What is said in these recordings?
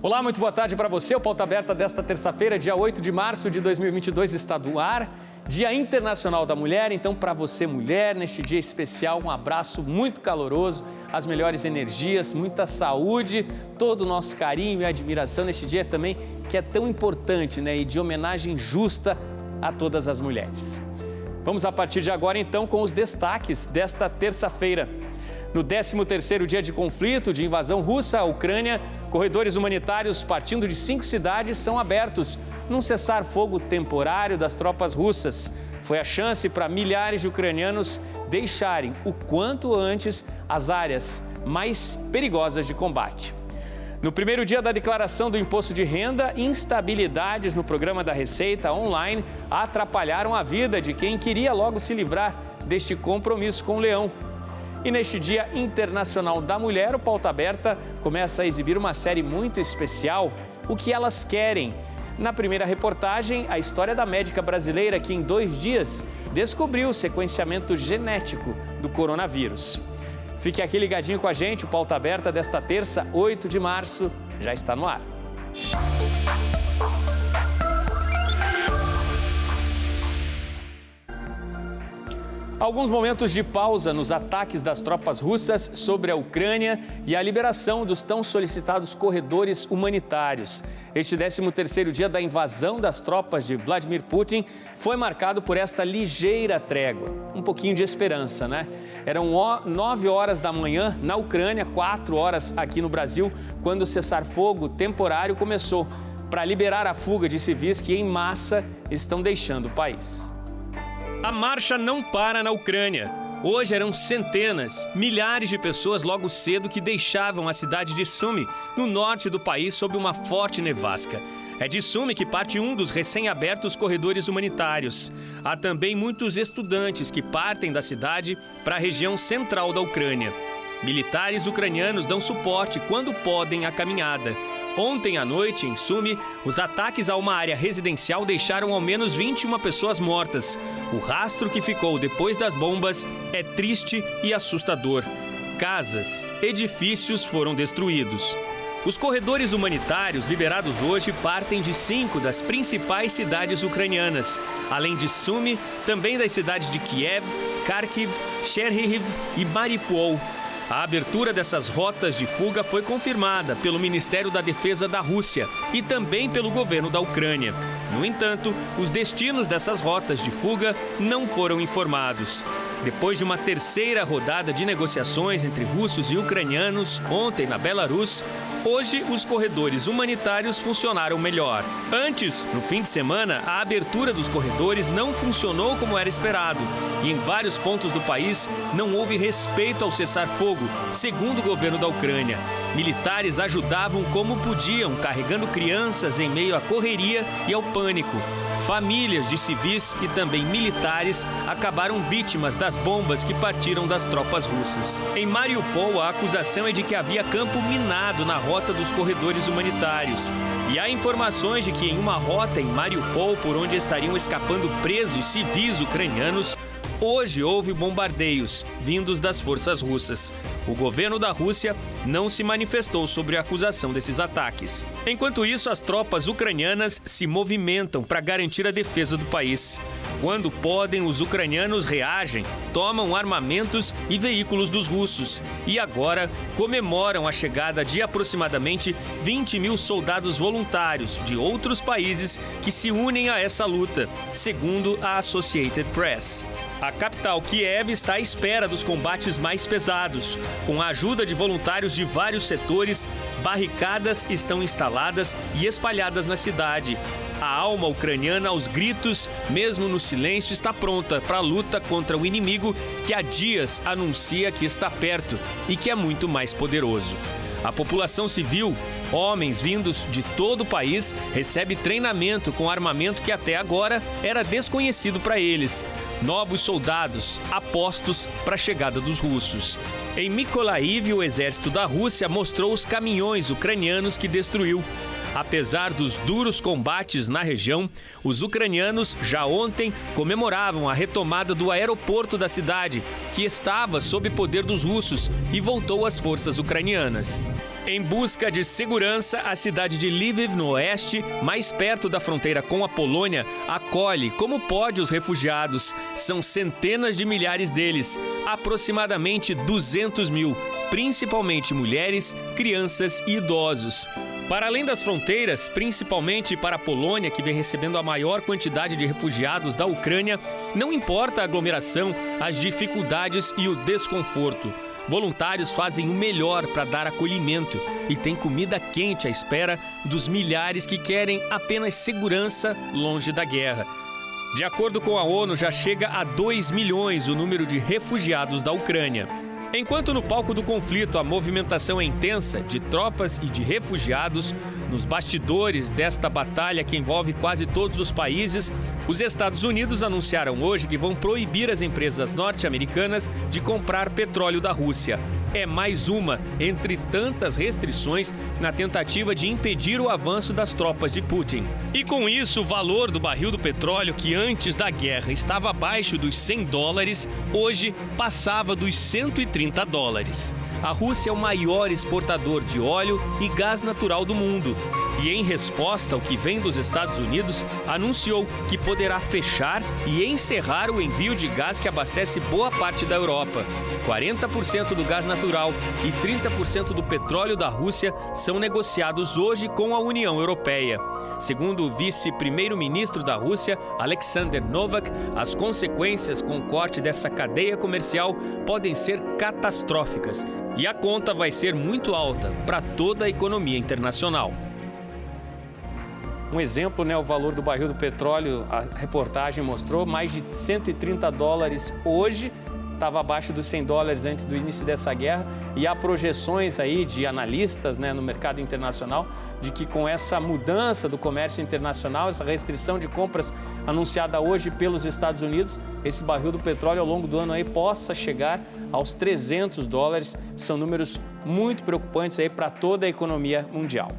Olá, muito boa tarde para você. O Pauta Aberta desta terça-feira, dia 8 de março de 2022, está no ar. Dia Internacional da Mulher. Então, para você, mulher, neste dia especial, um abraço muito caloroso, as melhores energias, muita saúde, todo o nosso carinho e admiração neste dia também, que é tão importante, né? E de homenagem justa a todas as mulheres. Vamos a partir de agora, então, com os destaques desta terça-feira. No 13º dia de conflito, de invasão russa à Ucrânia, corredores humanitários partindo de 5 cidades são abertos num cessar-fogo temporário das tropas russas. Foi a chance para milhares de ucranianos deixarem o quanto antes as áreas mais perigosas de combate. No primeiro dia da declaração do imposto de renda, instabilidades no programa da Receita online atrapalharam a vida de quem queria logo se livrar deste compromisso com o leão. E neste Dia Internacional da Mulher, o Pauta Aberta começa a exibir uma série muito especial, O que Elas Querem. Na primeira reportagem, a história da médica brasileira que em 2 dias descobriu o sequenciamento genético do coronavírus. Fique aqui ligadinho com a gente, o Pauta Aberta desta terça, 8 de março, já está no ar. Alguns momentos de pausa nos ataques das tropas russas sobre a Ucrânia e a liberação dos tão solicitados corredores humanitários. Este 13º dia da invasão das tropas de Vladimir Putin foi marcado por esta ligeira trégua. Um pouquinho de esperança, né? Eram 9 horas da manhã na Ucrânia, 4 horas aqui no Brasil, quando o cessar-fogo temporário começou para liberar a fuga de civis que em massa estão deixando o país. A marcha não para na Ucrânia. Hoje eram centenas, milhares de pessoas logo cedo que deixavam a cidade de Sumy, no norte do país, sob uma forte nevasca. É de Sumy que parte um dos recém-abertos corredores humanitários. Há também muitos estudantes que partem da cidade para a região central da Ucrânia. Militares ucranianos dão suporte quando podem à caminhada. Ontem à noite, em Sumy, os ataques a uma área residencial deixaram ao menos 21 pessoas mortas. O rastro que ficou depois das bombas é triste e assustador. Casas, edifícios foram destruídos. Os corredores humanitários liberados hoje partem de 5 das principais cidades ucranianas. Além de Sumy, também das cidades de Kiev, Kharkiv, Chernihiv e Mariupol. A abertura dessas rotas de fuga foi confirmada pelo Ministério da Defesa da Rússia e também pelo governo da Ucrânia. No entanto, os destinos dessas rotas de fuga não foram informados. Depois de uma terceira rodada de negociações entre russos e ucranianos, ontem na Belarus, hoje os corredores humanitários funcionaram melhor. Antes, no fim de semana, a abertura dos corredores não funcionou como era esperado. E em vários pontos do país não houve respeito ao cessar-fogo, segundo o governo da Ucrânia. Militares ajudavam como podiam, carregando crianças em meio à correria e ao pânico. Famílias de civis e também militares acabaram vítimas das bombas que partiram das tropas russas. Em Mariupol, a acusação é de que havia campo minado na rota dos corredores humanitários. E há informações de que em uma rota em Mariupol, por onde estariam escapando presos civis ucranianos, hoje houve bombardeios vindos das forças russas. O governo da Rússia não se manifestou sobre a acusação desses ataques. Enquanto isso, as tropas ucranianas se movimentam para garantir a defesa do país. Quando podem, os ucranianos reagem, tomam armamentos e veículos dos russos e agora comemoram a chegada de aproximadamente 20 mil soldados voluntários de outros países que se unem a essa luta, segundo a Associated Press. A capital, Kiev, está à espera dos combates mais pesados. Com a ajuda de voluntários de vários setores, barricadas estão instaladas e espalhadas na cidade. A alma ucraniana, aos gritos, mesmo no silêncio, está pronta para a luta contra o inimigo que há dias anuncia que está perto e que é muito mais poderoso. A população civil, homens vindos de todo o país, recebe treinamento com armamento que até agora era desconhecido para eles. Novos soldados apostos para a chegada dos russos. Em Mykolaiv, o exército da Rússia mostrou os caminhões ucranianos que destruiu. Apesar dos duros combates na região, os ucranianos já ontem comemoravam a retomada do aeroporto da cidade, que estava sob poder dos russos, e voltou às forças ucranianas. Em busca de segurança, a cidade de Lviv, no oeste, mais perto da fronteira com a Polônia, acolhe como pode os refugiados. São centenas de milhares deles, aproximadamente 200 mil, principalmente mulheres, crianças e idosos. Para além das fronteiras, principalmente para a Polônia, que vem recebendo a maior quantidade de refugiados da Ucrânia, não importa a aglomeração, as dificuldades e o desconforto. Voluntários fazem o melhor para dar acolhimento e tem comida quente à espera dos milhares que querem apenas segurança longe da guerra. De acordo com a ONU, já chega a 2 milhões o número de refugiados da Ucrânia. Enquanto no palco do conflito a movimentação é intensa de tropas e de refugiados, nos bastidores desta batalha que envolve quase todos os países, os Estados Unidos anunciaram hoje que vão proibir as empresas norte-americanas de comprar petróleo da Rússia. É mais uma entre tantas restrições na tentativa de impedir o avanço das tropas de Putin. E com isso, o valor do barril do petróleo, que antes da guerra estava abaixo dos $100, hoje passava dos $130. A Rússia é o maior exportador de óleo e gás natural do mundo. E em resposta ao que vem dos Estados Unidos, anunciou que poderá fechar e encerrar o envio de gás que abastece boa parte da Europa. 40% do gás natural e 30% do petróleo da Rússia são negociados hoje com a União Europeia. Segundo o vice-primeiro-ministro da Rússia, Alexander Novak, as consequências com o corte dessa cadeia comercial podem ser catastróficas e a conta vai ser muito alta para toda a economia internacional. Um exemplo, o valor do barril do petróleo, a reportagem mostrou, mais de $130 hoje, estava abaixo dos $100 antes do início dessa guerra, e há projeções aí de analistas no mercado internacional de que com essa mudança do comércio internacional, essa restrição de compras anunciada hoje pelos Estados Unidos, esse barril do petróleo ao longo do ano aí possa chegar aos $300. São números muito preocupantes aí para toda a economia mundial.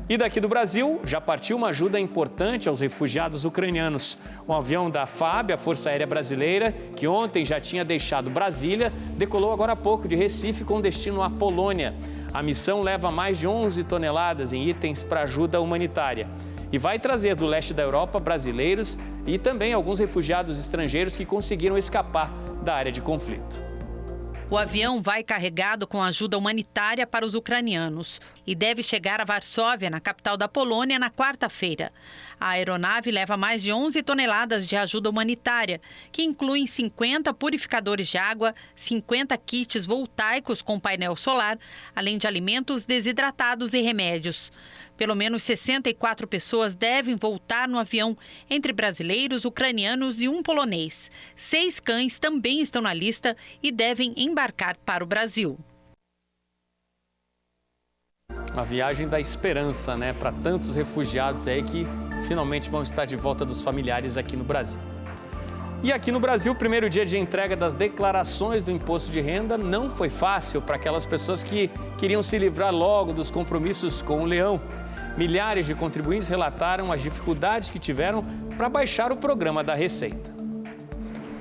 E daqui do Brasil, já partiu uma ajuda importante aos refugiados ucranianos. Um avião da FAB, a Força Aérea Brasileira, que ontem já tinha deixado Brasília, decolou agora há pouco de Recife com destino à Polônia. A missão leva mais de 11 toneladas em itens para ajuda humanitária. E vai trazer do leste da Europa brasileiros e também alguns refugiados estrangeiros que conseguiram escapar da área de conflito. O avião vai carregado com ajuda humanitária para os ucranianos e deve chegar a Varsóvia, na capital da Polônia, na quarta-feira. A aeronave leva mais de 11 toneladas de ajuda humanitária, que incluem 50 purificadores de água, 50 kits voltaicos com painel solar, além de alimentos desidratados e remédios. Pelo menos 64 pessoas devem voltar no avião, entre brasileiros, ucranianos e um polonês. 6 cães também estão na lista e devem embarcar para o Brasil. A viagem da esperança, para tantos refugiados aí que finalmente vão estar de volta dos familiares aqui no Brasil. E aqui no Brasil, o primeiro dia de entrega das declarações do imposto de renda não foi fácil para aquelas pessoas que queriam se livrar logo dos compromissos com o leão. Milhares de contribuintes relataram as dificuldades que tiveram para baixar o programa da Receita.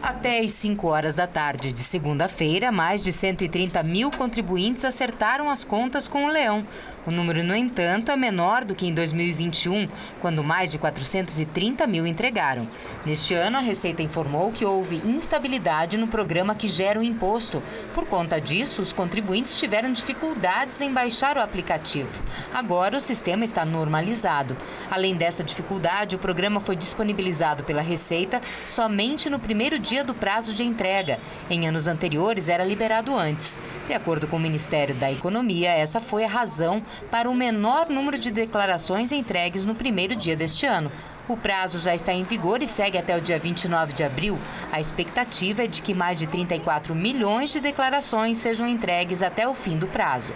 Até às 5 horas da tarde de segunda-feira, mais de 130 mil contribuintes acertaram as contas com o leão. O número, no entanto, é menor do que em 2021, quando mais de 430 mil entregaram. Neste ano, a Receita informou que houve instabilidade no programa que gera o imposto. Por conta disso, os contribuintes tiveram dificuldades em baixar o aplicativo. Agora, o sistema está normalizado. Além dessa dificuldade, o programa foi disponibilizado pela Receita somente no primeiro dia do prazo de entrega. Em anos anteriores, era liberado antes. De acordo com o Ministério da Economia, essa foi a razão para o menor número de declarações entregues no primeiro dia deste ano. O prazo já está em vigor e segue até o dia 29 de abril. A expectativa é de que mais de 34 milhões de declarações sejam entregues até o fim do prazo.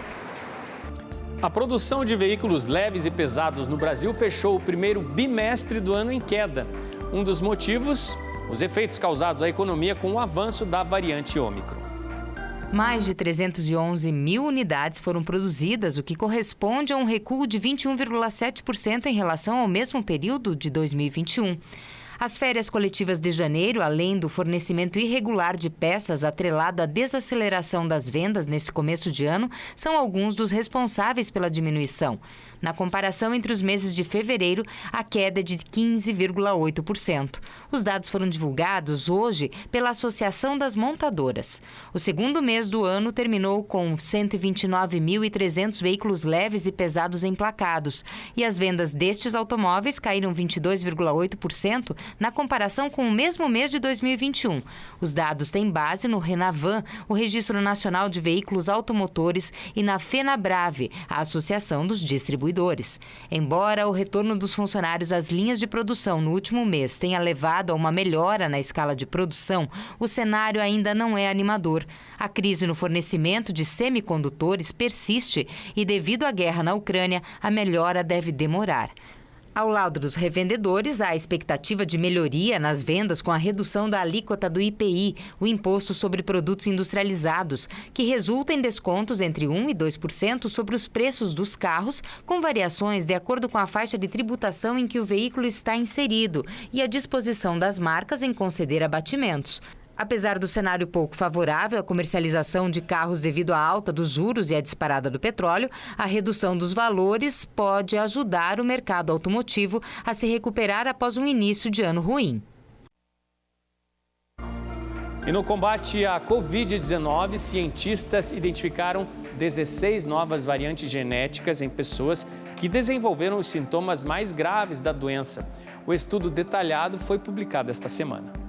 A produção de veículos leves e pesados no Brasil fechou o primeiro bimestre do ano em queda. Um dos motivos, os efeitos causados à economia com o avanço da variante Ômicron. Mais de 311 mil unidades foram produzidas, o que corresponde a um recuo de 21,7% em relação ao mesmo período de 2021. As férias coletivas de janeiro, além do fornecimento irregular de peças atrelado à desaceleração das vendas nesse começo de ano, são alguns dos responsáveis pela diminuição. Na comparação entre os meses de fevereiro, a queda é de 15,8%. Os dados foram divulgados hoje pela Associação das Montadoras. O segundo mês do ano terminou com 129.300 veículos leves e pesados emplacados, e as vendas destes automóveis caíram 22,8% na comparação com o mesmo mês de 2021. Os dados têm base no Renavan, o Registro Nacional de Veículos Automotores, e na FenaBrave, a Associação dos Distribuidores. Embora o retorno dos funcionários às linhas de produção no último mês tenha levado a uma melhora na escala de produção, o cenário ainda não é animador. A crise no fornecimento de semicondutores persiste e, devido à guerra na Ucrânia, a melhora deve demorar. Ao lado dos revendedores, há a expectativa de melhoria nas vendas com a redução da alíquota do IPI, o Imposto sobre Produtos Industrializados, que resulta em descontos entre 1% e 2% sobre os preços dos carros, com variações de acordo com a faixa de tributação em que o veículo está inserido e a disposição das marcas em conceder abatimentos. Apesar do cenário pouco favorável à comercialização de carros devido à alta dos juros e à disparada do petróleo, a redução dos valores pode ajudar o mercado automotivo a se recuperar após um início de ano ruim. E no combate à Covid-19, cientistas identificaram 16 novas variantes genéticas em pessoas que desenvolveram os sintomas mais graves da doença. O estudo detalhado foi publicado esta semana.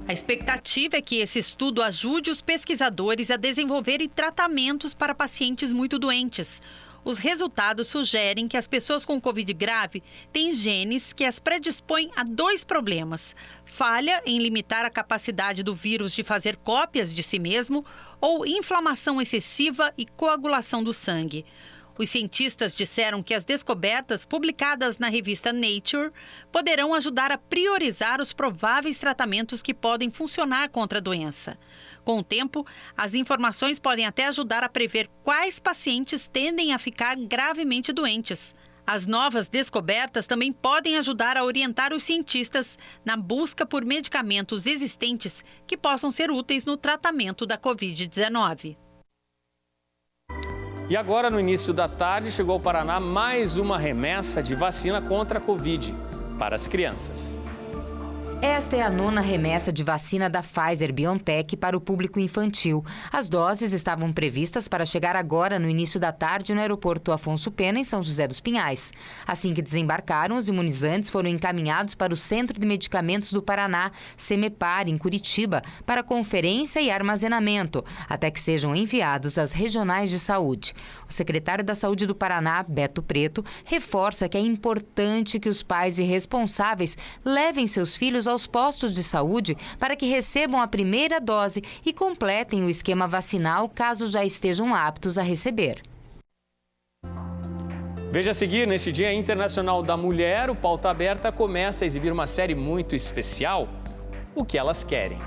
A expectativa é que esse estudo ajude os pesquisadores a desenvolverem tratamentos para pacientes muito doentes. Os resultados sugerem que as pessoas com Covid grave têm genes que as predispõem a 2 problemas: falha em limitar a capacidade do vírus de fazer cópias de si mesmo ou inflamação excessiva e coagulação do sangue. Os cientistas disseram que as descobertas publicadas na revista Nature poderão ajudar a priorizar os prováveis tratamentos que podem funcionar contra a doença. Com o tempo, as informações podem até ajudar a prever quais pacientes tendem a ficar gravemente doentes. As novas descobertas também podem ajudar a orientar os cientistas na busca por medicamentos existentes que possam ser úteis no tratamento da Covid-19. E agora, no início da tarde, chegou ao Paraná mais uma remessa de vacina contra a Covid para as crianças. Esta é a 9ª remessa de vacina da Pfizer-BioNTech para o público infantil. As doses estavam previstas para chegar agora no início da tarde no aeroporto Afonso Pena, em São José dos Pinhais. Assim que desembarcaram, os imunizantes foram encaminhados para o Centro de Medicamentos do Paraná, CEMEPAR, em Curitiba, para conferência e armazenamento, até que sejam enviados às regionais de saúde. O secretário da Saúde do Paraná, Beto Preto, reforça que é importante que os pais e responsáveis levem seus filhos aos postos de saúde para que recebam a primeira dose e completem o esquema vacinal caso já estejam aptos a receber. Veja a seguir, neste Dia Internacional da Mulher, o Pauta Aberta começa a exibir uma série muito especial, O que Elas Querem.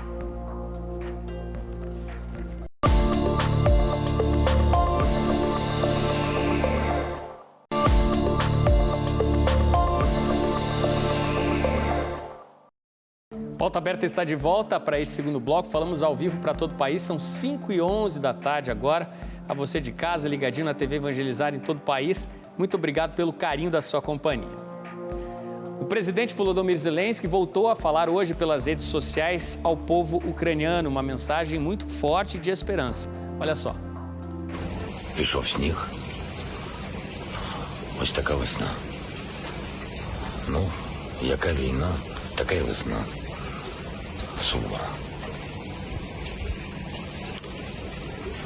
Pauta Aberta está de volta para esse segundo bloco. Falamos ao vivo para todo o país. São 5h11 da tarde agora. A você de casa, ligadinho na TV Evangelizar em todo o país, muito obrigado pelo carinho da sua companhia. O presidente Volodymyr Zelensky voltou a falar hoje pelas redes sociais ao povo ucraniano. Uma mensagem muito forte de esperança. Olha só. Пішов сніг. Ось така весна. Ну, яка війна, така й весна. Сумно.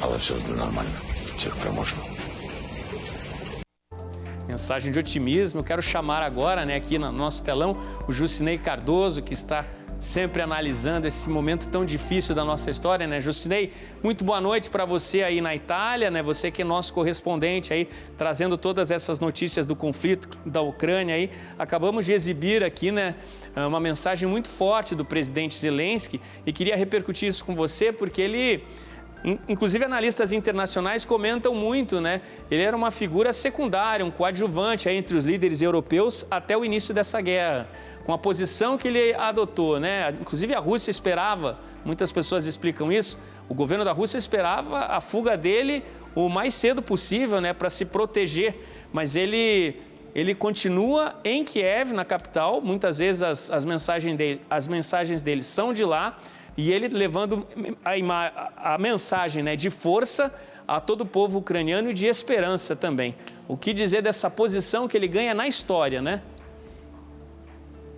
Але все нормально. Всіх переможемо. Mensagem de otimismo. Eu quero chamar agora, aqui no nosso telão, o Jucinei Cardoso, que está sempre analisando esse momento tão difícil da nossa história, Jucinei, muito boa noite para você aí na Itália, Você que é nosso correspondente aí, trazendo todas essas notícias do conflito da Ucrânia aí. Acabamos de exibir aqui, uma mensagem muito forte do presidente Zelensky e queria repercutir isso com você porque ele Inclusive, analistas internacionais comentam muito, né? Ele era uma figura secundária, um coadjuvante aí entre os líderes europeus até o início dessa guerra, com a posição que ele adotou, né? Inclusive, a Rússia esperava, muitas pessoas explicam isso, o governo da Rússia esperava a fuga dele o mais cedo possível, né, para se proteger, mas ele continua em Kiev, na capital, muitas vezes as mensagens dele são de lá, e ele levando a mensagem, né, de força a todo o povo ucraniano e de esperança também. O que dizer dessa posição que ele ganha na história, né?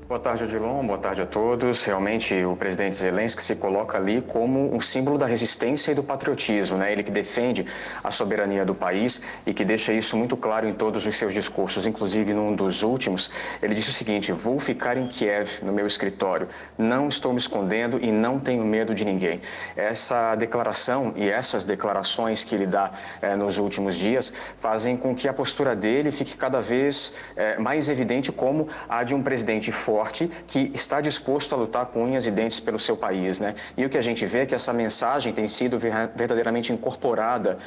Boa tarde, Odilon. Boa tarde a todos. Realmente, o presidente Zelensky se coloca ali como um símbolo da resistência e do patriotismo, né? Ele que defende a soberania do país e que deixa isso muito claro em todos os seus discursos. Inclusive, num dos últimos, ele disse o seguinte: vou ficar em Kiev, no meu escritório. Não estou me escondendo e não tenho medo de ninguém. Essa declaração e essas declarações que ele dá nos últimos dias fazem com que a postura dele fique cada vez mais evidente como a de um presidente forte, que está disposto a lutar com unhas e dentes pelo seu país, né? E o que a gente vê é que essa mensagem tem sido verdadeiramente incorporada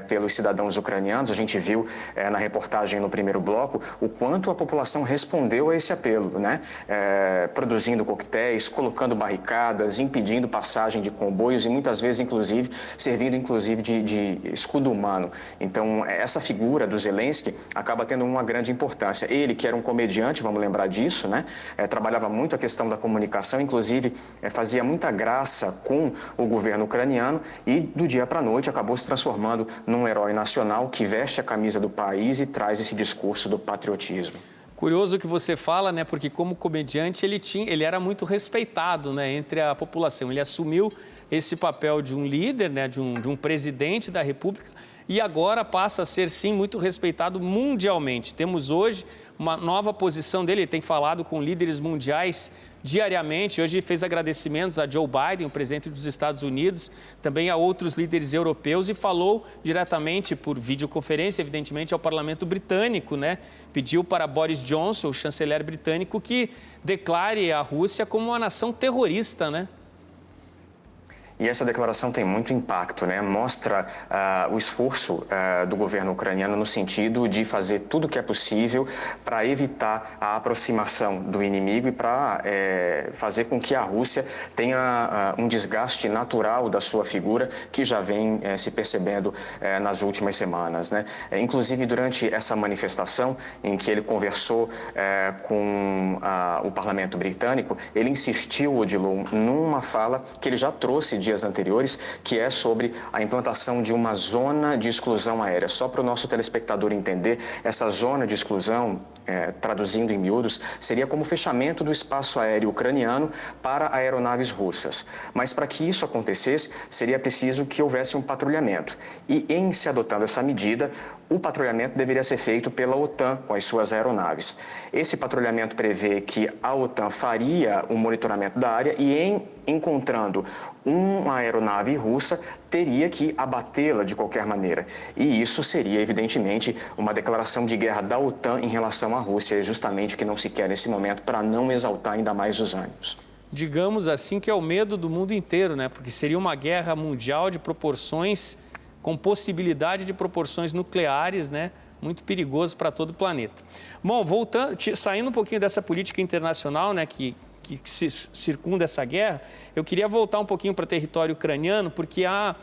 pelos cidadãos ucranianos. A gente viu na reportagem no primeiro bloco o quanto a população respondeu a esse apelo, né? Produzindo coquetéis, colocando barricadas, impedindo passagem de comboios e muitas vezes, inclusive, servindo de escudo humano. Então, essa figura do Zelensky acaba tendo uma grande importância. Ele, que era um comediante, vamos lembrar disso, né? Trabalhava muito a questão da comunicação, inclusive fazia muita graça com o governo ucraniano e do dia para a noite acabou se transformando num herói nacional que veste a camisa do país e traz esse discurso do patriotismo. Curioso o que você fala, né? Porque como comediante ele era muito respeitado, né, entre a população. Ele assumiu esse papel de um líder, né, de um presidente da República e agora passa a ser, sim, muito respeitado mundialmente. Temos hoje uma nova posição dele, ele tem falado com líderes mundiais diariamente. Hoje fez agradecimentos a Joe Biden, o presidente dos Estados Unidos, também a outros líderes europeus e falou diretamente por videoconferência, evidentemente, ao parlamento britânico, né? Pediu para Boris Johnson, o chanceler britânico, que declare a Rússia como uma nação terrorista, né? E essa declaração tem muito impacto, né? Mostra o esforço do governo ucraniano no sentido de fazer tudo o que é possível para evitar a aproximação do inimigo e para fazer com que a Rússia tenha um desgaste natural da sua figura que já vem se percebendo nas últimas semanas, né? Inclusive, durante essa manifestação em que ele conversou com o parlamento britânico, ele insistiu, Odilon, numa fala que ele já trouxe dias anteriores, que é sobre a implantação de uma zona de exclusão aérea. Só para o nosso telespectador entender, essa zona de exclusão, traduzindo em miúdos, seria como o fechamento do espaço aéreo ucraniano para aeronaves russas. Mas para que isso acontecesse, seria preciso que houvesse um patrulhamento. E em se adotando essa medida, o patrulhamento deveria ser feito pela OTAN com as suas aeronaves. Esse patrulhamento prevê que a OTAN faria um monitoramento da área e, encontrando uma aeronave russa, teria que abatê-la de qualquer maneira. E isso seria, evidentemente, uma declaração de guerra da OTAN em relação à Rússia, é justamente o que não se quer nesse momento, para não exaltar ainda mais os ânimos. Digamos assim que é o medo do mundo inteiro, né? Porque seria uma guerra mundial de proporções, com possibilidade de proporções nucleares, né? Muito perigoso para todo o planeta. Bom, saindo um pouquinho dessa política internacional, né, que circunda essa guerra, eu queria voltar um pouquinho para território ucraniano, porque a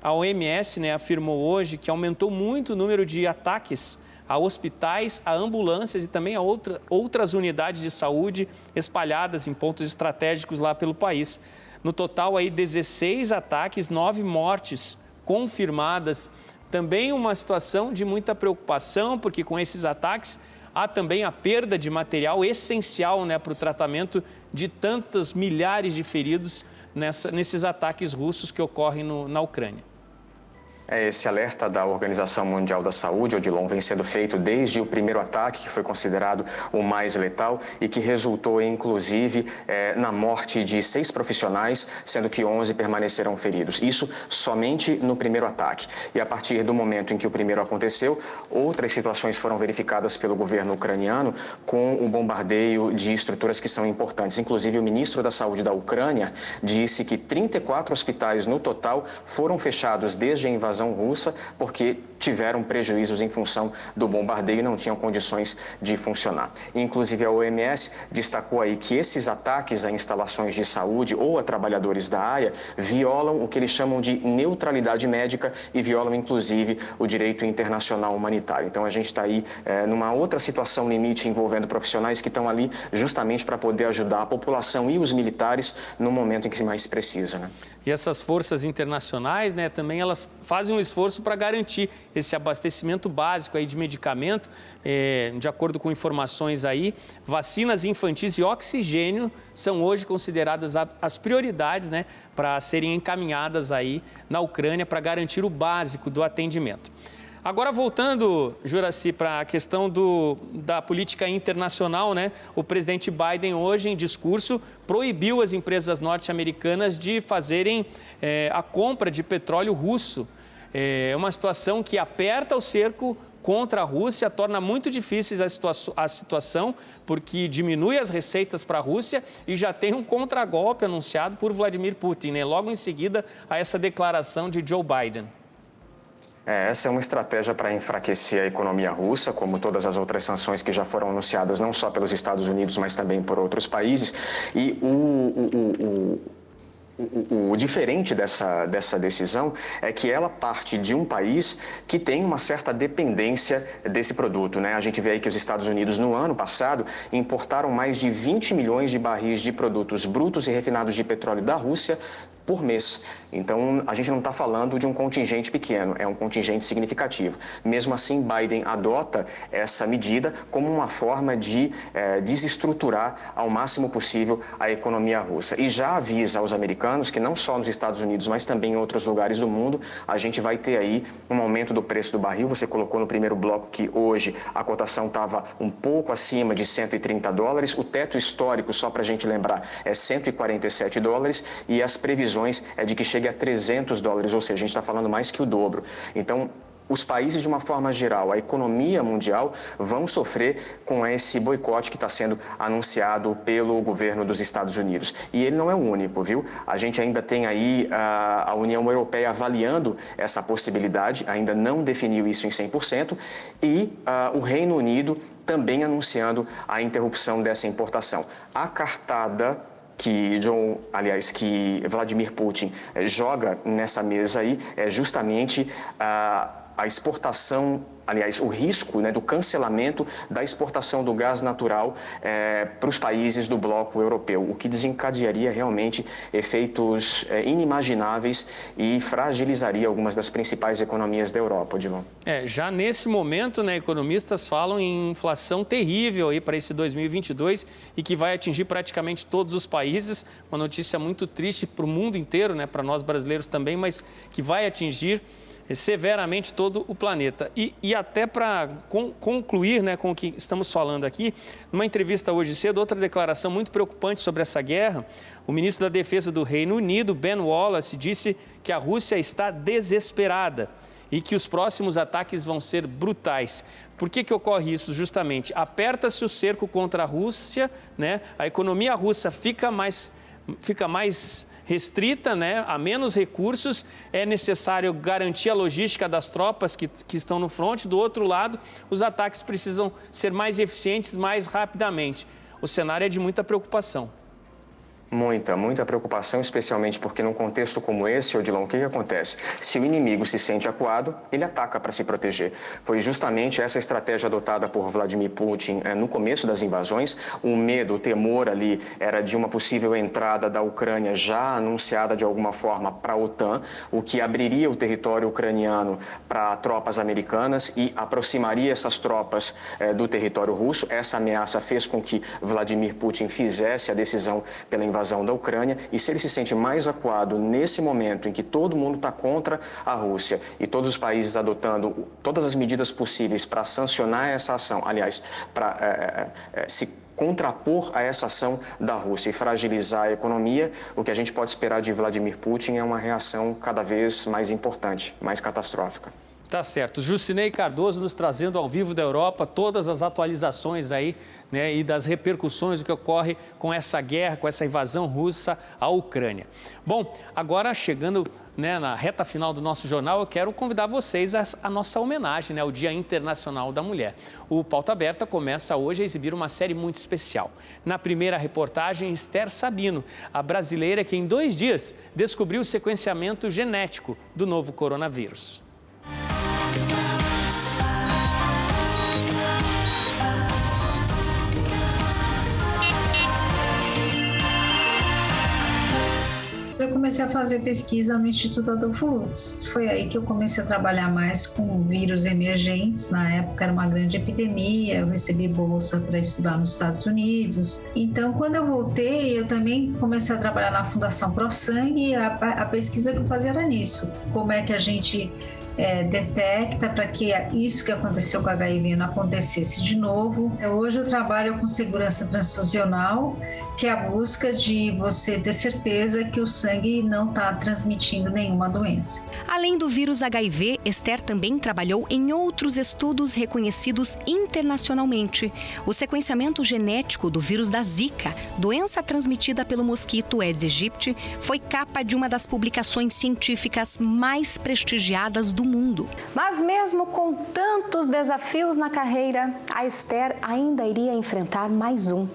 OMS, né, afirmou hoje que aumentou muito o número de ataques a hospitais, a ambulâncias e também a outras unidades de saúde espalhadas em pontos estratégicos lá pelo país. No total, aí, 16 ataques, 9 mortes confirmadas. Também uma situação de muita preocupação, porque com esses ataques há também a perda de material essencial, né, para o tratamento de tantos milhares de feridos nesses ataques russos que ocorrem na Ucrânia. Esse alerta da Organização Mundial da Saúde, Odilon, vem sendo feito desde o primeiro ataque, que foi considerado o mais letal e que resultou, inclusive, na morte de 6 profissionais, sendo que 11 permaneceram feridos. Isso somente no primeiro ataque. E a partir do momento em que o primeiro aconteceu, outras situações foram verificadas pelo governo ucraniano com o bombardeio de estruturas que são importantes. Inclusive, o ministro da Saúde da Ucrânia disse que 34 hospitais no total foram fechados desde a invasão russa, porque tiveram prejuízos em função do bombardeio e não tinham condições de funcionar. Inclusive, a OMS destacou aí que esses ataques a instalações de saúde ou a trabalhadores da área violam o que eles chamam de neutralidade médica e violam, inclusive, o direito internacional humanitário. Então, a gente está aí numa outra situação limite envolvendo profissionais que estão ali justamente para poder ajudar a população e os militares no momento em que mais precisa, né? E essas forças internacionais, né, também elas fazem um esforço para garantir esse abastecimento básico aí de medicamento, de acordo com informações aí, vacinas infantis e oxigênio são hoje consideradas as prioridades, né, para serem encaminhadas aí na Ucrânia para garantir o básico do atendimento. Agora, voltando, Juracy, para a questão da política internacional, né? O presidente Biden hoje, em discurso, proibiu as empresas norte-americanas de fazerem a compra de petróleo russo. É uma situação que aperta o cerco contra a Rússia, torna muito difícil a situação, porque diminui as receitas para a Rússia e já tem um contragolpe anunciado por Vladimir Putin, né? Logo em seguida a essa declaração de Joe Biden. Essa é uma estratégia para enfraquecer a economia russa, como todas as outras sanções que já foram anunciadas, não só pelos Estados Unidos, mas também por outros países. E o diferente dessa decisão é que ela parte de um país que tem uma certa dependência desse produto, né? A gente vê aí que os Estados Unidos, no ano passado, importaram mais de 20 milhões de barris de produtos brutos e refinados de petróleo da Rússia por mês. Então, a gente não está falando de um contingente pequeno, é um contingente significativo. Mesmo assim, Biden adota essa medida como uma forma de desestruturar ao máximo possível a economia russa. E já avisa aos americanos que não só nos Estados Unidos, mas também em outros lugares do mundo, a gente vai ter aí um aumento do preço do barril. Você colocou no primeiro bloco que hoje a cotação estava um pouco acima de $130. O teto histórico, só para a gente lembrar, é $147 e as previsões é de que chegue a $300, ou seja, a gente está falando mais que o dobro. Então, os países, de uma forma geral, a economia mundial, vão sofrer com esse boicote que está sendo anunciado pelo governo dos Estados Unidos. E ele não é o único, viu? A gente ainda tem aí a União Europeia avaliando essa possibilidade, ainda não definiu isso em 100%, e o Reino Unido também anunciando a interrupção dessa importação. A cartada que Vladimir Putin joga nessa mesa aí é justamente a exportação, o risco, né, do cancelamento da exportação do gás natural para os países do bloco europeu, o que desencadearia realmente efeitos inimagináveis e fragilizaria algumas das principais economias da Europa, Odilon. Já nesse momento, né, economistas falam em inflação terrível aí para esse 2022 e que vai atingir praticamente todos os países. Uma notícia muito triste para o mundo inteiro, né, para nós brasileiros também, mas que vai atingir severamente todo o planeta. E até para concluir, né, com o que estamos falando aqui, numa entrevista hoje cedo, outra declaração muito preocupante sobre essa guerra, o ministro da Defesa do Reino Unido, Ben Wallace, disse que a Rússia está desesperada e que os próximos ataques vão ser brutais. Por que ocorre isso? Justamente, aperta-se o cerco contra a Rússia, né? A economia russa fica mais restrita, né? Há menos recursos, é necessário garantir a logística das tropas que estão no fronte. Do outro lado, os ataques precisam ser mais eficientes mais rapidamente. O cenário é de muita preocupação. Muita preocupação, especialmente porque num contexto como esse, Odilon, o que acontece? Se o inimigo se sente acuado, ele ataca para se proteger. Foi justamente essa estratégia adotada por Vladimir Putin no começo das invasões. O medo, o temor ali era de uma possível entrada da Ucrânia já anunciada de alguma forma para a OTAN, o que abriria o território ucraniano para tropas americanas e aproximaria essas tropas do território russo. Essa ameaça fez com que Vladimir Putin fizesse a decisão pela invasão invasão da Ucrânia, e se ele se sente mais acuado nesse momento em que todo mundo está contra a Rússia e todos os países adotando todas as medidas possíveis para sancionar essa ação, aliás, para se contrapor a essa ação da Rússia e fragilizar a economia, o que a gente pode esperar de Vladimir Putin é uma reação cada vez mais importante, mais catastrófica. Tá certo. Jucinei Cardoso nos trazendo ao vivo da Europa todas as atualizações aí, né, e das repercussões do que ocorre com essa guerra, com essa invasão russa à Ucrânia. Bom, agora chegando, né, na reta final do nosso jornal, eu quero convidar vocês à nossa homenagem, né, ao Dia Internacional da Mulher. O Pauta Aberta começa hoje a exibir uma série muito especial. Na primeira reportagem, Esther Sabino, a brasileira que em 2 dias descobriu o sequenciamento genético do novo coronavírus. Eu comecei a fazer pesquisa no Instituto Adolfo Lutz. Foi aí que eu comecei a trabalhar mais com vírus emergentes. Na época era uma grande epidemia, eu recebi bolsa para estudar nos Estados Unidos. Então, quando eu voltei, eu também comecei a trabalhar na Fundação ProSangue e a pesquisa que eu fazia era nisso. Como é que a gente detecta para que isso que aconteceu com a HIV não acontecesse de novo. Hoje eu trabalho com segurança transfusional, que é a busca de você ter certeza que o sangue não está transmitindo nenhuma doença. Além do vírus HIV, Esther também trabalhou em outros estudos reconhecidos internacionalmente. O sequenciamento genético do vírus da Zika, doença transmitida pelo mosquito Aedes aegypti, foi capa de uma das publicações científicas mais prestigiadas do mundo. Mas mesmo com tantos desafios na carreira, a Esther ainda iria enfrentar mais um,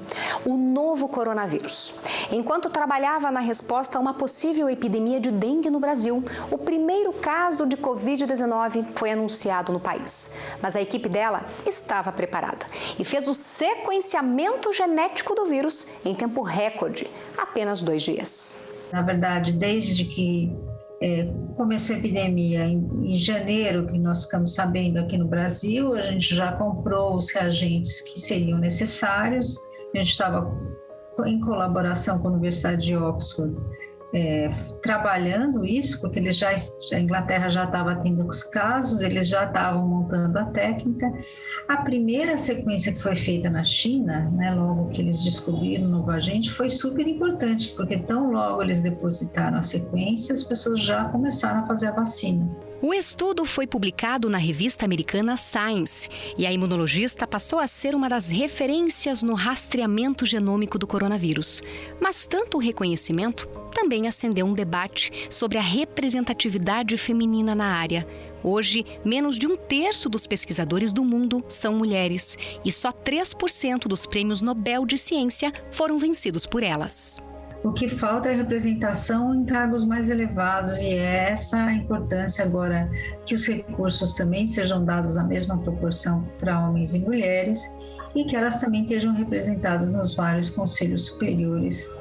o novo coronavírus. Enquanto trabalhava na resposta a uma possível epidemia de dengue no Brasil, o primeiro caso de Covid-19 foi anunciado no país. Mas a equipe dela estava preparada e fez o sequenciamento genético do vírus em tempo recorde, apenas 2 dias. Na verdade, desde que começou a epidemia em janeiro, que nós ficamos sabendo aqui no Brasil, a gente já comprou os reagentes que seriam necessários. A gente estava em colaboração com a Universidade de Oxford, trabalhando isso, porque a Inglaterra já estava tendo os casos, eles já estavam montando a técnica. A primeira sequência que foi feita na China, né, logo que eles descobriram o novo agente, foi super importante, porque tão logo eles depositaram a sequência, as pessoas já começaram a fazer a vacina. O estudo foi publicado na revista americana Science e a imunologista passou a ser uma das referências no rastreamento genômico do coronavírus. Mas tanto o reconhecimento também acendeu um debate sobre a representatividade feminina na área. Hoje, menos de 1/3 dos pesquisadores do mundo são mulheres e só 3% dos prêmios Nobel de Ciência foram vencidos por elas. O que falta é representação em cargos mais elevados, e é essa a importância agora que os recursos também sejam dados na mesma proporção para homens e mulheres e que elas também estejam representadas nos vários conselhos superiores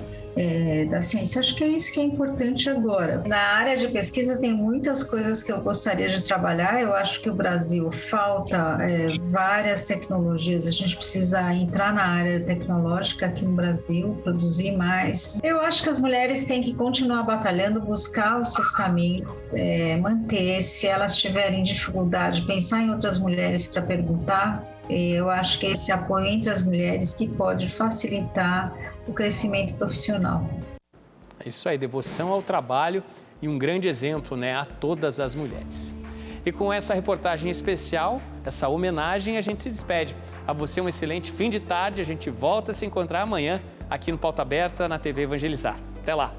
da ciência. Acho que é isso que é importante agora. Na área de pesquisa tem muitas coisas que eu gostaria de trabalhar. Eu acho que o Brasil falta várias tecnologias. A gente precisa entrar na área tecnológica aqui no Brasil, produzir mais. Eu acho que as mulheres têm que continuar batalhando, buscar os seus caminhos, manter. Se elas tiverem dificuldade, pensar em outras mulheres para perguntar. Eu acho que esse apoio entre as mulheres que pode facilitar o crescimento profissional. É isso aí, devoção ao trabalho e um grande exemplo, né, a todas as mulheres. E com essa reportagem especial, essa homenagem, a gente se despede. A você um excelente fim de tarde, a gente volta a se encontrar amanhã aqui no Pauta Aberta, na TV Evangelizar. Até lá!